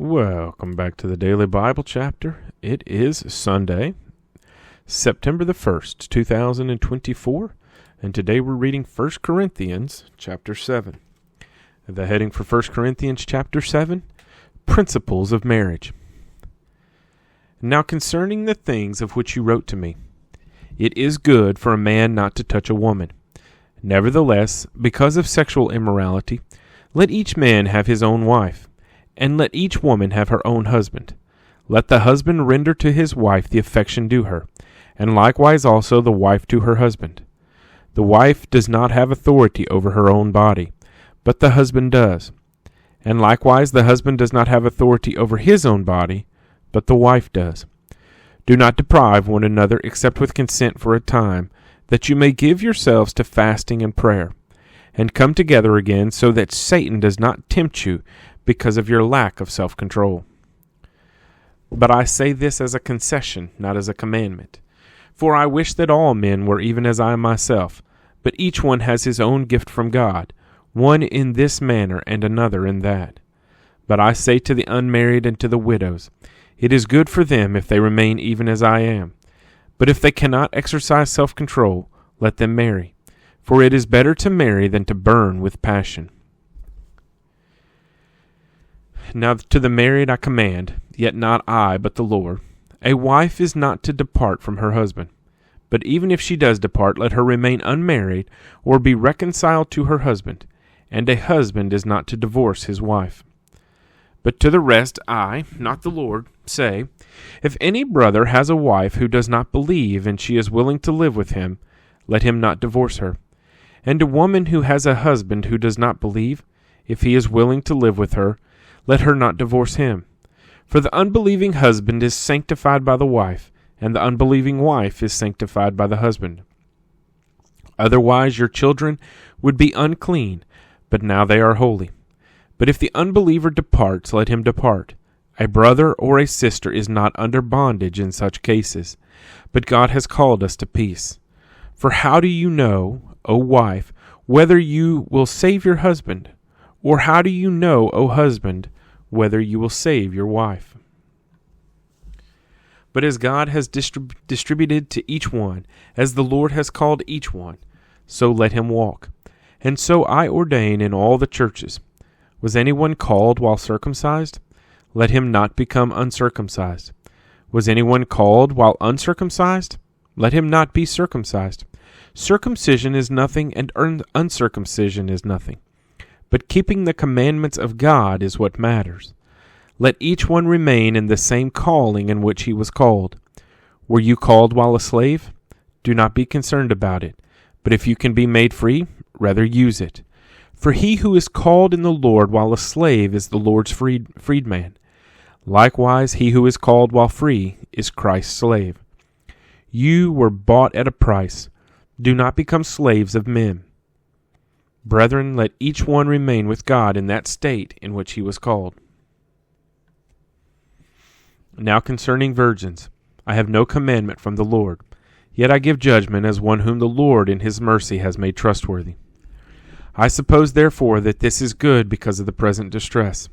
Welcome back to the Daily Bible Chapter. It is Sunday, September the 1st, 2024, and today we're reading 1 Corinthians chapter 7. The heading for 1 Corinthians chapter 7, Principles of Marriage. Now concerning the things of which you wrote to me, it is good for a man not to touch a woman. Nevertheless, because of sexual immorality, let each man have his own wife, and let each woman have her own husband. Let the husband render to his wife the affection due her, and likewise also the wife to her husband. The wife does not have authority over her own body, but the husband does. And likewise the husband does not have authority over his own body, but the wife does. Do not deprive one another except with consent for a time, that you may give yourselves to fasting and prayer, and come together again, so that Satan does not tempt you because of your lack of self-control. But I say this as a concession, not as a commandment. For I wish that all men were even as I myself, but each one has his own gift from God, one in this manner and another in that. But I say to the unmarried and to the widows, it is good for them if they remain even as I am. But if they cannot exercise self-control, let them marry. For it is better to marry than to burn with passion. Now to the married I command, yet not I, but the Lord, a wife is not to depart from her husband. But even if she does depart, let her remain unmarried, or be reconciled to her husband. And a husband is not to divorce his wife. But to the rest I, not the Lord, say, if any brother has a wife who does not believe, and she is willing to live with him, let him not divorce her. And a woman who has a husband who does not believe, if he is willing to live with her, let her not divorce him. For the unbelieving husband is sanctified by the wife, and the unbelieving wife is sanctified by the husband. Otherwise your children would be unclean, but now they are holy. But if the unbeliever departs, let him depart. A brother or a sister is not under bondage in such cases, but God has called us to peace. For how do you know, O wife, whether you will save your husband? Or how do you know, O husband, whether you will save your wife? But as God has distributed to each one, as the Lord has called each one, so let him walk. And so I ordain in all the churches. Was anyone called while circumcised? Let him not become uncircumcised. Was anyone called while uncircumcised? Let him not be circumcised. Circumcision is nothing, and uncircumcision is nothing. But keeping the commandments of God is what matters. Let each one remain in the same calling in which he was called. Were you called while a slave? Do not be concerned about it. But if you can be made free, rather use it. For he who is called in the Lord while a slave is the Lord's freedman. Likewise, he who is called while free is Christ's slave. You were bought at a price. Do not become slaves of men. Brethren, let each one remain with God in that state in which he was called. Now concerning virgins, I have no commandment from the Lord, yet I give judgment as one whom the Lord in his mercy has made trustworthy. I suppose therefore that this is good because of the present distress,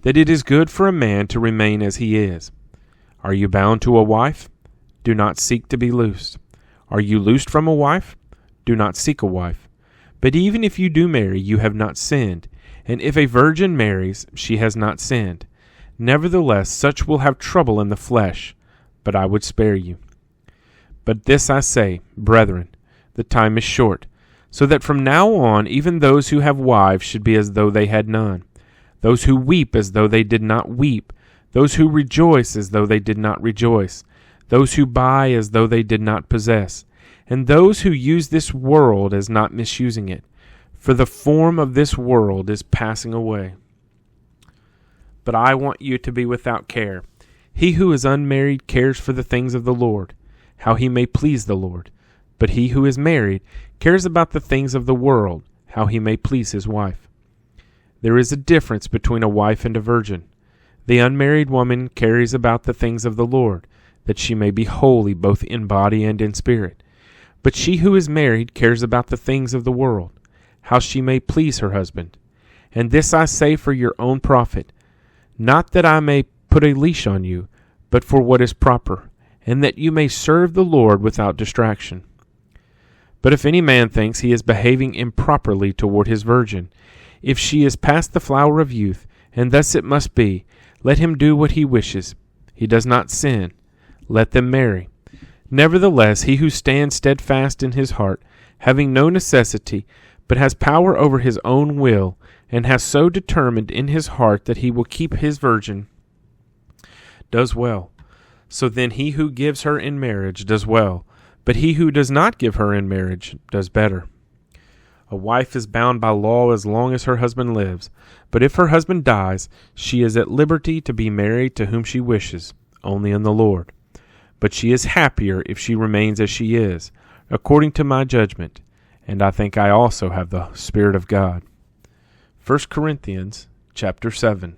that it is good for a man to remain as he is. Are you bound to a wife? Do not seek to be loosed. Are you loosed from a wife? Do not seek a wife. But even if you do marry, you have not sinned, and if a virgin marries, she has not sinned. Nevertheless, such will have trouble in the flesh, but I would spare you. But this I say, brethren, the time is short, so that from now on even those who have wives should be as though they had none, those who weep as though they did not weep, those who rejoice as though they did not rejoice, those who buy as though they did not possess, and those who use this world as not misusing it. For the form of this world is passing away. But I want you to be without care. He who is unmarried cares for the things of the Lord, how he may please the Lord. But he who is married cares about the things of the world, how he may please his wife. There is a difference between a wife and a virgin. The unmarried woman cares about the things of the Lord, that she may be holy both in body and in spirit. But she who is married cares about the things of the world, how she may please her husband. And this I say for your own profit, Not that I may put a leash on you, but for what is proper, and that you may serve the Lord without distraction. But if any man thinks he is behaving improperly toward his virgin, if she is past the flower of youth, and thus it must be, let him do what he wishes. He does not sin. Let them marry. Nevertheless, he who stands steadfast in his heart, having no necessity, but has power over his own will, and has so determined in his heart that he will keep his virgin, does well. So then he who gives her in marriage does well, but he who does not give her in marriage does better. A wife is bound by law as long as her husband lives, but if her husband dies, she is at liberty to be married to whom she wishes, only in the Lord. But she is happier if she remains as she is, according to my judgment, and I think I also have the Spirit of God. 1 Corinthians chapter 7.